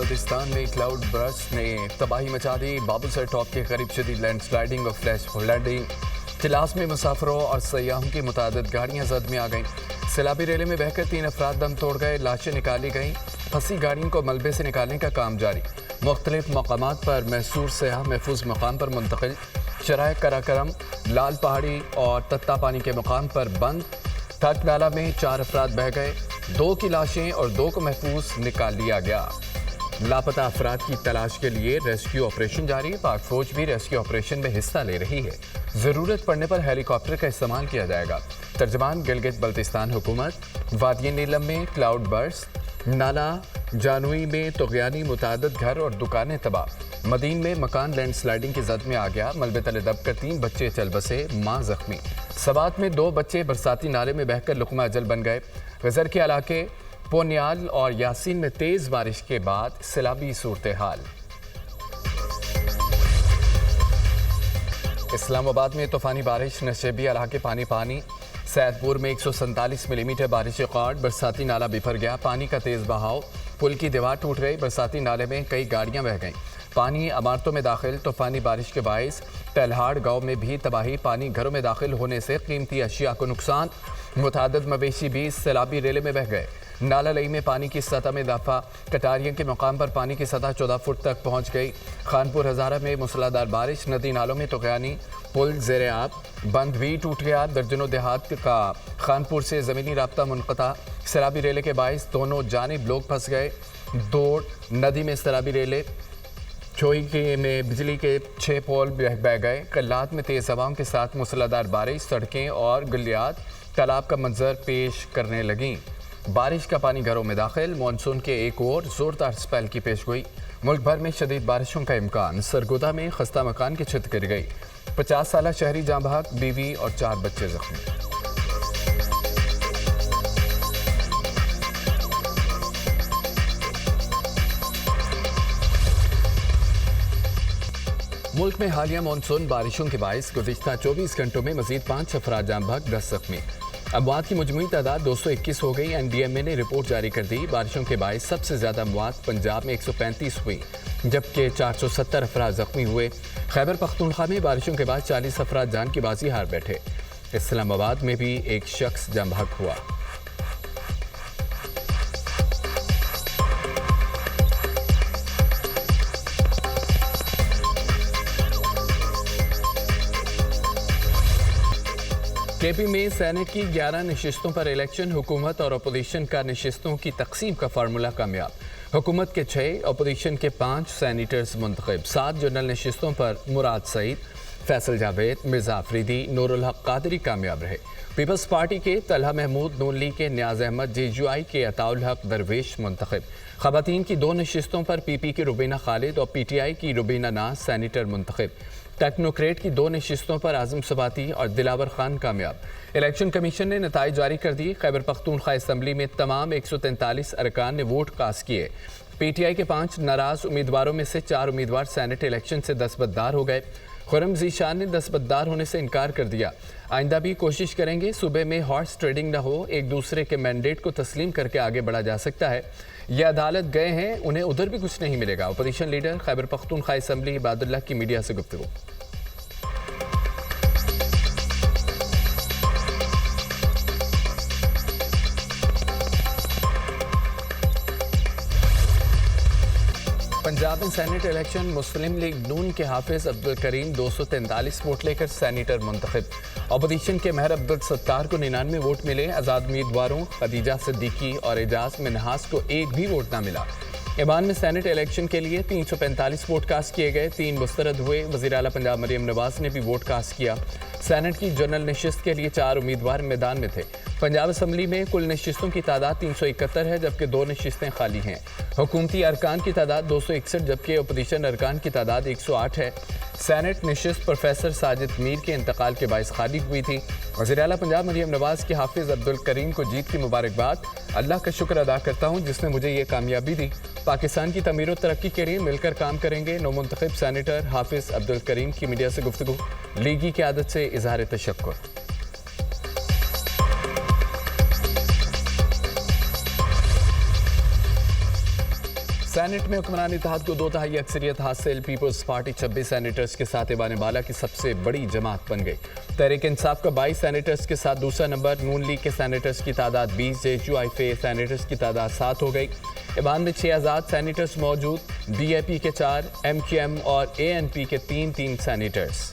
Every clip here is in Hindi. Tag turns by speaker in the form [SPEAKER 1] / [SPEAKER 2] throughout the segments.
[SPEAKER 1] बल्तिस्तान में क्लाउड बर्स्ट ने तबाही मचा दी। बाबूसर टॉप के करीब शदीद लैंडस्लाइडिंग और फ्लैश लैंडिंग। तिलास में मुसाफरों और सयाहों की मुतादिद गाड़ियां जद में आ गईं। सैलाबी रेले में बहकर 3 अफराद दम तोड़ गए। लाशें निकाली गईं। फंसी गाड़ियों को मलबे से निकालने का काम जारी। मुख्तलिफ मकामात पर मैसूर सयाह महफूज मकाम पर मुंतकिल। शराय कराकरम, लाल पहाड़ी और तत्ता पानी के मकाम पर बंद। टक नाला में 4 अफराद बह गए। 2 की लाशें और 2 को महफूज निकाल लिया गया। लापता अफराद की तलाश के लिए रेस्क्यू ऑपरेशन जारी। पाक फौज भी रेस्क्यू ऑपरेशन में हिस्सा ले रही है। जरूरत पड़ने पर हेलीकॉप्टर का इस्तेमाल किया जाएगा। तर्जमान गिलगित बल्तिस्तान हुकूमत। वादिय नीलम में क्लाउड बर्स्ट। नाला जानवी में तुगयानी मुतादद घर और दुकानें तबाह। मदीन में मकान लैंडस्लाइडिंग की जद में आ गया। मलबे तले दबकर 3 बच्चे चल बसे, मां जख्मी। सवात में 2 बच्चे बरसाती नाले में बहकर लुकमा अजल बन गए। गजर के इलाके पोनियाल और यासीन में तेज बारिश के बाद सैलाबी सूरत हाल। इस्लामाबाद में तूफानी बारिश, नशेबी इलाके पानी पानी। सैदपुर में 147 मिलीमीटर बारिश रिकॉर्ड। बरसाती नाला बिफर गया, पानी का तेज बहाव। पुल की दीवार टूट गई। बरसाती नाले में कई गाड़ियां बह गईं। पानी इमारतों में दाखिल। तूफानी बारिश के बायस तलहाड़ गांव में भी तबाही। पानी घरों में दाखिल होने से कीमती अशिया को नुकसान। मुतादद मवेशी भी सैलाबी रेले में बह गए। नाला लई में पानी की सतह में इजाफा। कटारियों के मकाम पर पानी की सतह 14 फुट तक पहुंच गई। खानपुर हजारा में मूसलाधार बारिश। नदी नालों में तुगयानी। पुल ज़ेरे आब। बंद भी टूट गया। दर्जनों देहात का खानपुर से ज़मीनी राब्ता मुनक़ता। सैलाबी रेले के बायस दोनों जानिब लोग फंस गए। दौड़ नदी में सैलाबी रेले। छोई के में बिजली के 6 पोल बह गए। कल्लात में तेज़ हवाओं के साथ मूसलाधार बारिश। सड़कें और गलियात तालाब का मंजर पेश करने लगीं। बारिश का पानी घरों में दाखिल। मानसून के एक और जोरदार स्पेल की पेशगोई। मुल्क भर में शदीद बारिशों का इम्कान। सरगोदा में खस्ता मकान की छत गिर गई। 50 साल शहरी जाँ बहक, बीवी और 4 बच्चे जख्मी। मुल्क में हालिया मानसून बारिशों के बायस गुज़िश्ता 24 घंटों में मजीद 5 अफराद जाँ बहक, 10 जख्मी। अमवात की मजमूई तादाद 221 हो गई। NDMA ने रिपोर्ट जारी कर दी। बारिशों के बायस सबसे ज़्यादा अमवात पंजाब में 135 हुई, जबकि 470 अफराद जख्मी हुए। खैबर पख्तूनख्वा में बारिशों के बाद 40 अफराद जान की बाजी हार बैठे। इस्लामाबाद में भी एक शख्स जाँ बहक हुआ। केपी में सेनेट की 11 नशिस्तों पर इलेक्शन। हुकूमत और अपोजिशन का नशिस्तों की तकसीम का फार्मूला कामयाब। हुकूमत के 6, अपोजिशन के 5 सैनिटर्स मुंतखब। 7 जनरल नशिस्तों पर मुराद सईद, फैसल जावेद, मिर्जा अफरीदी, नूरुल हक कादरी कामयाब रहे। पीपल्स पार्टी के तलहा महमूद, नून लीग के न्याज अहमद, JUI के अताउल हक दरवेश मुंतखब। खवातीन की 2 नशिस्तों पर PP की रुबीना खालिद और PTI की रुबीना नाज सैनिटर मुंतखब। टेक्नोक्रेट की 2 नशिस्तों पर आजम सबाती और दिलावर खान कामयाब। इलेक्शन कमीशन ने नताइज जारी कर दिए। खैबर पख्तूनख्वा असम्बली में तमाम 143 अरकान ने वोट कास्ट किए। PTI के 5 नाराज उम्मीदवारों में से 4 उम्मीदवार सेनेट इलेक्शन से दस्तबरदार हो गए। खुर्रम ज़ीशान ने दस्तबरदार होने से इनकार कर दिया। आइंदा भी कोशिश करेंगे सूबे में हॉर्स ट्रेडिंग न हो। एक दूसरे के मैंडेट को तस्लीम करके आगे बढ़ा जा सकता है। ये अदालत गए हैं, उन्हें उधर भी कुछ नहीं मिलेगा। Opposition leader Khyber Pakhtunkhwa assembly Ibadullah की मीडिया से गुफ्तगू। पंजाब में सेनेट इलेक्शन। मुस्लिम लीग नून के हाफिज अब्दुल करीम 243 वोट लेकर सैनिटर मुंतखब। अपोजिशन के महर अब्दुल सत्तार को 99 वोट मिले। आज़ाद उम्मीदवारों खदीजा सिद्दीकी और एजाज मिनहास को एक भी वोट न मिला। ईवान में सेनेट इलेक्शन के लिए 345 वोट कास्ट किए गए। 3 मुस्तरद हुए। वज़ीर आला पंजाब मरियम नवाज ने भी वोट कास्ट किया। सेनेट की जनरल नशिस्त के लिए 4 उम्मीदवार मैदान में थे। पंजाब असम्बली में कुल नशिस्तों की तादाद 371 है, जबकि 2 नशिस्तें खाली हैं। हुकूमती अरकान की तादाद 261, जबकि अपोजिशन अरकान की तादाद 108 है। सेनेट नशिस्त प्रोफेसर साजिद मीर के इंतकाल के बायस खाली हुई थी। वज़ीर आला पंजाब मरियम नवाज के हाफिज अब्दुल करीम को जीत की मुबारकबाद। अल्लाह का शुक्र अदा करता हूँ जिसने मुझे ये कामयाबी दी। पाकिस्तान की तमीर और तरक्की के लिए मिलकर काम करेंगे। नौमुंतखब सैनिटर हाफिज अब्दुल करीम की मीडिया से गुफ्तगू। लीगी की आदत से इजहार तशक्कुर। सेनेट में हुक्मरान इत्तेहाद को 2/3 अक्सरियत हासिल। पीपल्स पार्टी 26 सेनेटर्स के साथ ईवान बाला की सबसे बड़ी जमात बन गई। तहरीक इंसाफ का 22 सेनेटर्स के साथ दूसरा नंबर। नून लीग के सेनेटर्स की तादाद 20, JHUIF सेनेटर्स की तादाद 7 हो गई। ईवान में 6 आज़ाद सेनेटर्स मौजूद। BAP के 4, MQM और ANP के 3 सेनेटर्स।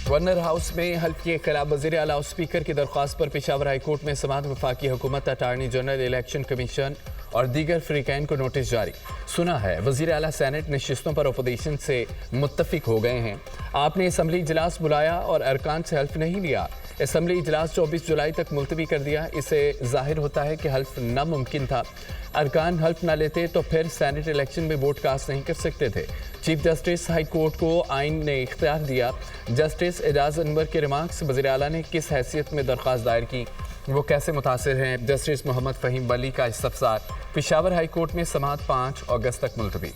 [SPEAKER 1] गवर्नर हाउस में हल्फ के खिलाफ वज़ीर आला और स्पीकर की दरख्वास्त पर पेशावर हाई कोर्ट में समाअत। वफाकी हुकूमत, अटार्नी जनरल, इलेक्शन कमीशन और दीगर फ्रीकैन को नोटिस जारी। सुना है वज़ीर आला सेनेट नशिस्तों पर अपोजिशन से मुत्तफिक हो गए हैं। आपने असम्बली इजलास बुलाया और अरकान से हल्फ नहीं लिया। असम्बली इजलास 24 जुलाई तक मुलतवी कर दिया। इससे जाहिर होता है कि हल्फ नामुमकिन था। अरकान हल्फ ना लेते तो फिर सेनेट इलेक्शन में वोट कास्ट नहीं कर सकते थे। चीफ जस्टिस हाई कोर्ट को आइन ने इख्तियार दिया। जस्टिस एजाज अनवर के रिमार्क्स। वज़ीर आला ने किस हैसियत में दरख्वास्त दायर की, वो कैसे मुतासिर हैं। जस्टिस मोहम्मद फ़हीम वली का इस्तफसार। पेशावर हाई कोर्ट में समाअत 5 अगस्त तक मुलतवी।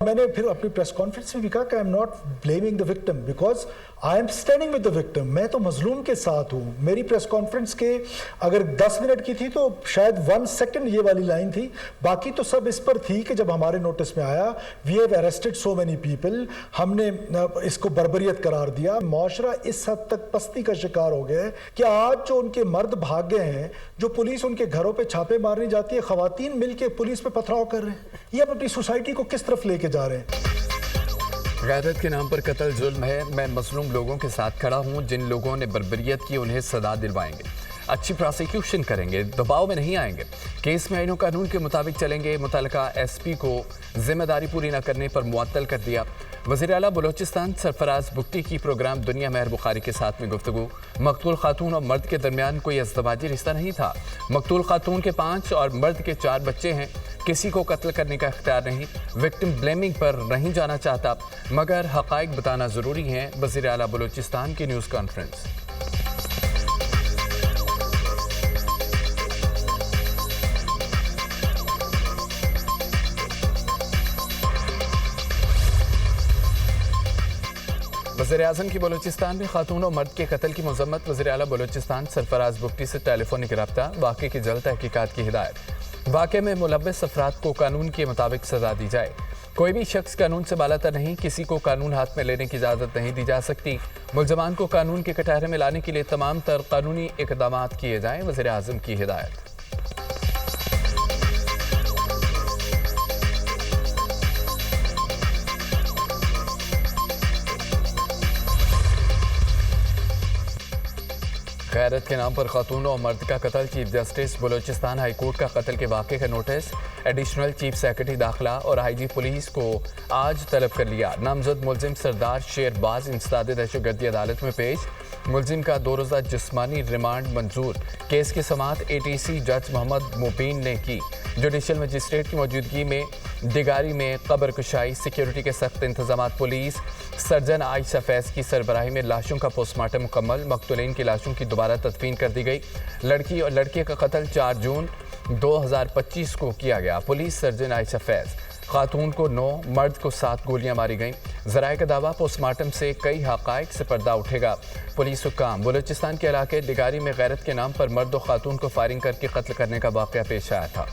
[SPEAKER 2] मैंने फिर अपनी प्रेस कॉन्फ्रेंस में भी कहा कि I am not blaming the victim because I am standing with the victim. मैं तो मजलूम के साथ हूँ। मेरी प्रेस कॉन्फ्रेंस के अगर 10 मिनट की थी तो शायद 1 सेकंड ये वाली लाइन थी, बाकी तो सब इस पर थी कि जब हमारे नोटिस में आया we have arrested so many people, हमने इसको बर्बरियत करार दिया। मुआशरा इस हद तक पस्ती का शिकार हो गया है कि आज जो उनके मर्द भाग गए हैं, जो पुलिस उनके घरों पर छापे मारने जाती है, खवातीन मिलकर पुलिस पे पथराव कर रहे हैं। ये अपनी सोसाइटी को किस तरफ लेके जा रहे हैं।
[SPEAKER 1] गैरत के नाम पर कत्ल जुल्म है। मैं मजलूम लोगों के साथ खड़ा हूँ। जिन लोगों ने बर्बरियत की उन्हें सजा दिलवाएंगे, अच्छी प्रोसिक्यूशन करेंगे, दबाव में नहीं आएंगे, केस में आईन कानून के मुताबिक चलेंगे। मुतल्लिका SP को जिम्मेदारी पूरी न करने पर मुअत्तल कर दिया। वज़ीर आला बलोचिस्तान सरफराज बुगटी की प्रोग्राम दुनिया मेहर बुखारी के साथ में गुफ्तगू। मकतूल खातून और मर्द के दरमियान कोई अज़दवाजी रिश्ता नहीं था। मकतूल खातून के 5 और मर्द के 4 बच्चे हैं। किसी को कत्ल करने का इख्तियार नहीं। विक्टिम ब्लेमिंग पर नहीं जाना चाहता, मगर हक़ाइक़ बताना ज़रूरी है। वज़ीर आला बलोचिस्तान की न्यूज़ कॉन्फ्रेंस। वज़ीर-ए-आज़म की बलोचिस्तान में खातून और मर्द के कत्ल की मज़म्मत। वज़ीर आला बलोचिस्तान सरफराज बुगटी से टेलीफोनिक रब्ता। वाक़े की जल्द तहकीकात की हिदायत। वाक़े में मुलव्वस अफराद को कानून के मुताबिक सजा दी जाए। कोई भी शख्स कानून से बालातर नहीं। किसी को कानून हाथ में लेने की इजाज़त नहीं दी जा सकती। मुलज़मान को कानून के कटहरे में लाने के लिए तमाम तर कानूनी इक़दाम किए जाएँ। वज़ीर-ए-आज़म की हिदायत। गैरत के नाम पर खातून और मर्द का कत्ल। Chief justice Balochistan high court का कत्ल के वाक़े का नोटिस एडिशनल चीफ सेक्रेटरी दाखिला और IG पुलिस को आज तलब कर लिया। नामजद मुलजिम सरदार शेरबाज इंसदाद दहशतगर्दी अदालत में पेश। मुलजिम का 2 रोज़ा जिस्मानी रिमांड मंजूर। केस की समाअत ATC जज मोहम्मद मुबीन ने की। जुडिशल मजिस्ट्रेट की मौजूदगी में दिगारी में कब्र कुशाई, सिक्योरिटी के सख्त इंतजाम। पुलिस सर्जन आयशा फैज़ की सरबराही में लाशों का पोस्टमार्टम मुकम्मल। मकतूलीन की लाशों की दोबारा तदफीन कर दी गई। लड़की और लड़के का कत्ल 4 जून 2025 को किया गया। पुलिस सर्जन आयशा फैज़। खातून को 9, मर्द को 7 गोलियां मारी गईं। ज़राए का दावा पोस्टमार्टम से कई हक़ाइक़ से पर्दा उठेगा। पुलिस हुक्काम। बलूचिस्तान के इलाके दिगारी में गैरत के नाम पर मर्द और खातून को फायरिंग करके कत्ल करने का वाक़या पेश आया था।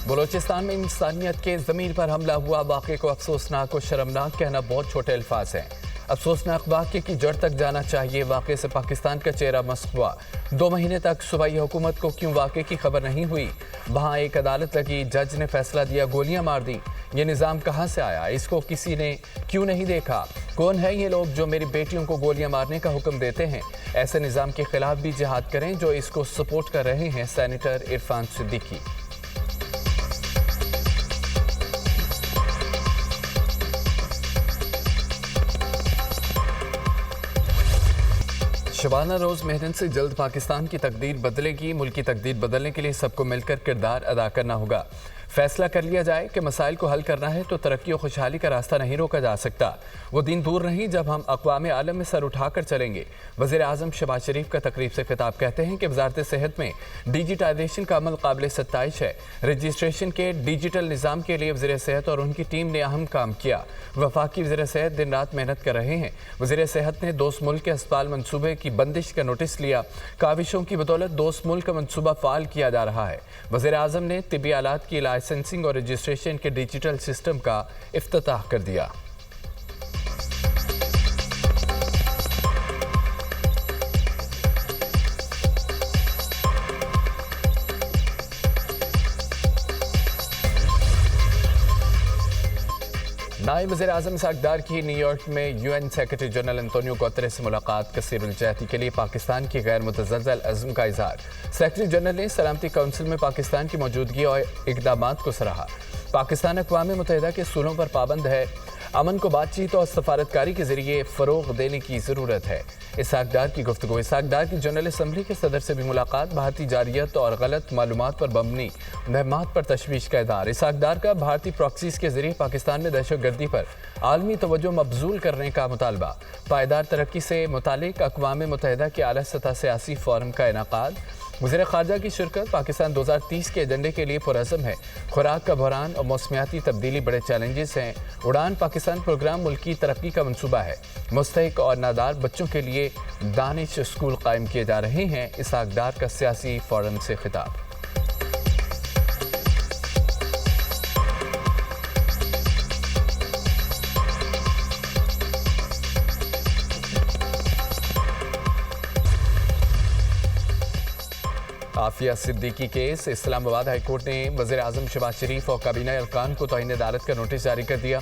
[SPEAKER 1] बलूचिस्तान में इंसानियत के ज़मीर पर हमला हुआ। वाक़े को अफसोसनाक और शर्मनाक कहना बहुत छोटे अल्फाज हैं। अफसोसनाक वाक़े की जड़ तक जाना चाहिए। वाक़े से पाकिस्तान का चेहरा मस्क हुआ। 2 महीने तक सूबाई हुकूमत को क्यों वाक़े की खबर नहीं हुई? वहाँ एक अदालत लगी, जज ने फैसला दिया, गोलियां मार दी। ये निज़ाम कहाँ से आया? इसको किसी ने क्यों नहीं देखा? कौन है ये लोग जो मेरी बेटियों को गोलियां मारने का हुक्म देते हैं? ऐसे निज़ाम के खिलाफ भी जिहाद करें जो इसको सपोर्ट कर रहे हैं। सेनेटर इरफान सिद्दीकी। शबाना रोज मेहनत से जल्द पाकिस्तान की तकदीर बदलेगी। मुल्क की तकदीर बदलने के लिए सबको मिलकर किरदार अदा करना होगा। फैसला कर लिया जाए कि मसाइल को हल करना है तो तरक्की और खुशहाली का रास्ता नहीं रोका जा सकता। वो दिन दूर नहीं जब हम अक़वाम आलम में सर उठाकर चलेंगे। वज़ीर आज़म शहबाज शरीफ का तकरीब से खिताब कहते हैं कि वज़ारत सेहत में डिजिटाइजेशन का अमल काबिल सत्ताइश है। रजिस्ट्रेशन के डिजिटल निज़ाम के लिए वज़ीर सेहत और उनकी टीम ने अहम काम किया। वफाकी वज़ीर सेहत दिन रात मेहनत कर रहे हैं। वज़ीर सेहत ने दोस्त मुल्क के अस्पताल मनसूबे की बंदिश का नोटिस लिया। काविशों की बदौलत दोस्त मुल्क का मनसूबा फ़ाल किया जा रहा है। वज़ीर आज़म ने तिब्बी आलात की लाइसेंसिंग और रजिस्ट्रेशन के डिजिटल सिस्टम का इफ्तिताह कर दिया। नायब वज़ीर आज़म इसहाक़ डार की न्यूयॉर्क में UN secretary general Antonio Guterres से मुलाकात कसीरुल-जहती के लिए पाकिस्तान की गैर मुतज़्ज़ल अज़्म का इज़हार। सेक्रेटरी जनरल ने सलामती काउंसिल में पाकिस्तान की मौजूदगी और इक़दामात को सराहा। पाकिस्तान अक़वाम मुत्तहिदा के असूलों पर पाबंद है। अमन को बातचीत और सफारतकारी के जरिए फ़रोग़ देने की ज़रूरत है। इसहाक़ डार की गुफ्तगू। इसहाक़ डार की जनरल असम्बली के सदर से भी मुलाकात। भारतीय जारियत और गलत मालूमात पर मबनी महमात पर तशवीश का इज़हार। इसहाक़ डार का भारतीय प्रॉक्सीज के जरिए पाकिस्तान में दहशतगर्दी पर आलमी तवज्जो मबजूल करने का मुतालबा। पायदार तरक्की से मुतालिक अक़वाम मुत्तहिदा के आला सतह सियासी फोरम का इनेकाद। वज़ीर ख़ारजा की शिरकत। पाकिस्तान 2030 के एजेंडे के लिए पुरअज़्म है। खुराक का बहरान और मौसमियाती तब्दीली बड़े चैलेंजेस हैं। उड़ान पाकिस्तान प्रोग्राम मुल्क की तरक्की का मनसूबा है। मुस्तहिक और नादार बच्चों के लिए दानिश स्कूल कायम किए जा रहे हैं। इसहाक़ डार का सियासी फोरम से खिताब। आफिया सिद्दीकी केस। इस्लामाबाद हाईकोर्ट ने वज़ीर आज़म शहबाज शरीफ और काबीना अरकान को तौहीन अदालत का नोटिस जारी कर दिया।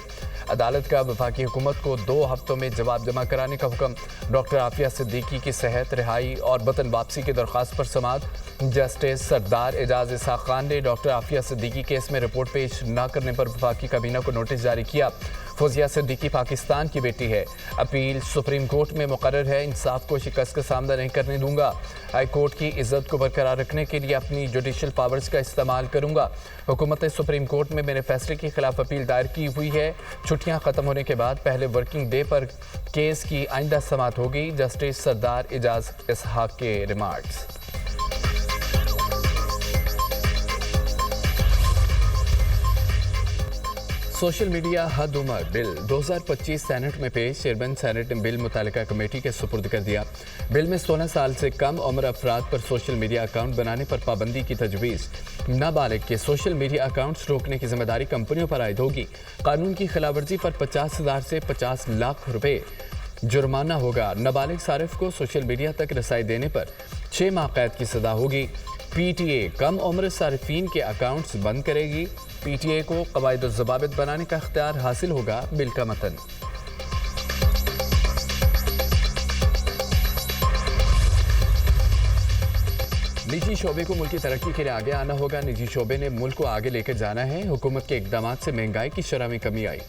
[SPEAKER 1] अदालत का वफाकी हुकूमत को 2 हफ्तों में जवाब जमा कराने का हुक्म। डॉक्टर आफिया सिद्दीकी की सेहत, रिहाई और वतन वापसी की दरख्वास्त पर समाअत। जस्टिस सरदार एजाज इसहाक़ खान ने डॉक्टर आफिया सिद्दीकी केस में रिपोर्ट पेश न करने पर वफाकी काबीना को नोटिस जारी किया। फौजिया सिद्दीकी पाकिस्तान की बेटी है। अपील सुप्रीम कोर्ट में मुकर्रर है। इंसाफ को शिकस्त का सामना नहीं करने दूंगा। हाई कोर्ट की इज्जत को बरकरार रखने के लिए अपनी जुडिशल पावर्स का इस्तेमाल करूंगा। हुकूमत ने सुप्रीम कोर्ट में मेरे फैसले के खिलाफ अपील दायर की हुई है। छुट्टियां खत्म होने के बाद पहले वर्किंग डे पर केस की आइंदा समाअत होगी। जस्टिस सरदार एजाज इसहाक़ के रिमार्क्स। सोशल मीडिया हद उम्र बिल 2025 सेनेट में पेश। चेयरमैन सेनेट ने बिल मुतालिका कमेटी के सुपुर्द कर दिया। बिल में 16 साल से कम उम्र अफराद पर सोशल मीडिया अकाउंट बनाने पर पाबंदी की तजवीज़। नाबालिग के सोशल मीडिया अकाउंट्स रोकने की जिम्मेदारी कंपनियों पर आयद होगी। कानून की खिलाफवर्जी पर 50,000 से 50 लाख रुपए जुर्माना होगा। नाबालिग सारिफ को सोशल मीडिया तक रसाई देने पर 6 माह कैद की सजा होगी। PTA कम उम्र सारिफीन के अकाउंट्स बंद करेगी। PTA को कवायद और ज़वाबित बनाने का इख्तियार हासिल होगा। बिल का मतन। निजी शोबे को मुल्क की तरक्की के लिए आगे आना होगा। निजी शोबे ने मुल्क को आगे लेकर जाना है। हुकूमत के इकदाम से महंगाई की शरह में कमी आई।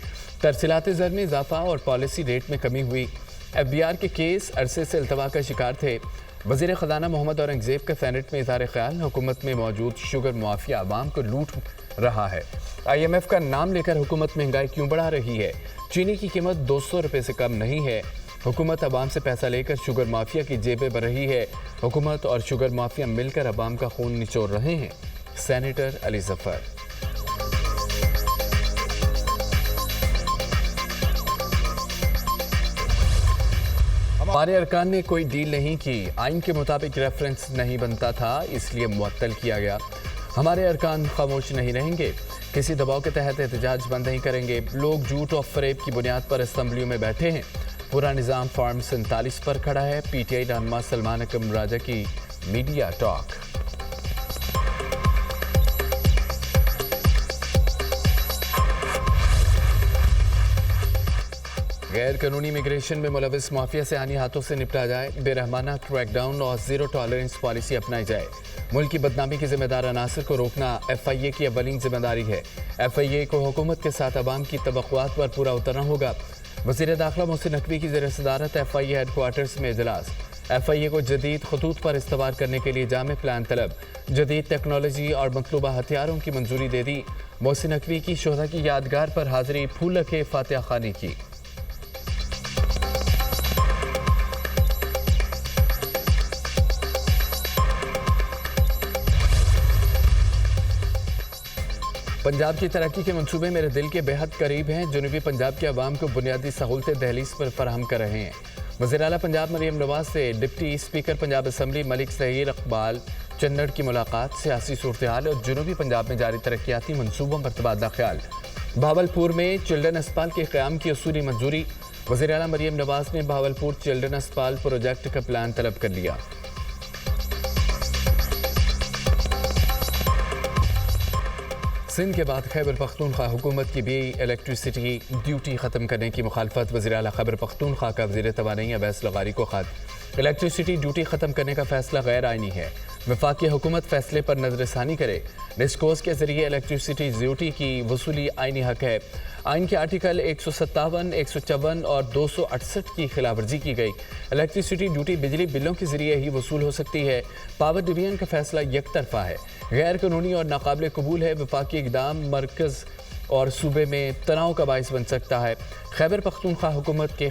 [SPEAKER 1] तरसीलात ज़र में इजाफा और पॉलिसी रेट में कमी हुई। FBR के केस अरसे से अल्तवा का शिकार थे। वज़ीर ख़जाना मोहम्मद औरंगज़ेब का सेनेट में इज़हार ख्याल। हुकूमत में मौजूद शुगर माफिया आवाम को लूट रहा है। IMF का नाम लेकर हुकूमत महंगाई क्यों बढ़ा रही है? चीनी की कीमत 200 रुपये से कम नहीं है। हुकूमत अवाम से पैसा लेकर शुगर माफिया की जेबें भर रही है। हुकूमत और शुगर माफिया मिलकर अवाम का खून निचोड़ रहे हैं। सेनेटर अली जफर। हमारे अरकान ने कोई डील नहीं की। आइन के मुताबिक रेफरेंस नहीं बनता था, इसलिए मुअत्तल किया गया। हमारे अरकान खामोश नहीं रहेंगे। किसी दबाव के तहत एहतजाज बंद नहीं करेंगे। लोग झूठ और फरेब की बुनियाद पर असम्बलियों में बैठे हैं। पूरा निज़ाम फॉर्म 47 पर खड़ा है। PTI रहनुमा सलमान अकरम राजा की मीडिया टॉक। गैर कानूनी इमिग्रेशन में मुलविस माफिया से आनी हाथों से निपटा जाए। बेरहमाना क्रैकडाउन और जीरो टॉलरेंस पॉलिसी अपनाई जाए। मुल्क की बदनामी के जिम्मेदार अनासर को रोकना FIA की अवलीन जिम्मेदारी है। FIA को हुकूमत के साथ अवाम की तवक्कुआत पर पूरा उतरना होगा। वज़ीर दाखिला मोहसिन नकवी की ज़ेर सदारत FIA हेडक्वार्टर्स में इजलास। FIA को जदीद खतूत पर इस्तेमाल करने के लिए जामे प्लान तलब, जदीद टेक्नोलॉजी और मतलूबा हथियारों की मंजूरी दे दी। मोहसिन नकवी की शोहदा की यादगार पर हाजिरी, फूल के फातिहा खानी की। पंजाब की तरक्की के मंसूबे मेरे दिल के बेहद करीब हैं। जनूबी पंजाब के अवाम को बुनियादी सहूलतें दहलीज पर फराहम कर रहे हैं। वज़ीर आला पंजाब मरियम नवाज से deputy speaker Punjab assembly Malik Zaheer Iqbal Channar की मुलाकात, सियासी सूरत हाल और जनूबी पंजाब में जारी तरक्याती मनसूबों पर तबादला ख्याल। भावलपुर में चिल्ड्रन अस्पताल के क़याम की असूली मंजूरी। वज़ीर आला मरियम नवाज ने भावलपुर चिल्ड्रन अस्पताल प्रोजेक्ट का प्लान तलब कर लिया। सिंध के बाद खैबर पख्तूनख्वा हुकूमत की भी इलेक्ट्रिसिटी ड्यूटी ख़त्म करने की मुखालफत। वज़ीर आला खैबर पख्तूनख्वा का वज़ीर तवानाई अवैस लगारी को ख़त। इलेक्ट्रिसिटी ड्यूटी ख़त्म करने का फैसला गैर आइनी है। वफाकी हुकूमत फैसले पर नज़रसानी करे। डिस्कोर्स के जरिए इलेक्ट्रिसिटी ड्यूटी की वसूली आइनी हक है। आइन के आर्टिकल 157, 154 और 268 की खिलाफवर्जी की गई। इलेक्ट्रिसिटी ड्यूटी बिजली बिलों के जरिए ही वसूल हो सकती है। पावर डिवीजन का फैसला एक तरफा है, गैर कानूनी और नाकाबिल कबूल है। वफाकी इक़दाम मरकज़ और सूबे में तनाव का बायस बन सकता है। खैबर पख्तूनख्वा हुकूमत के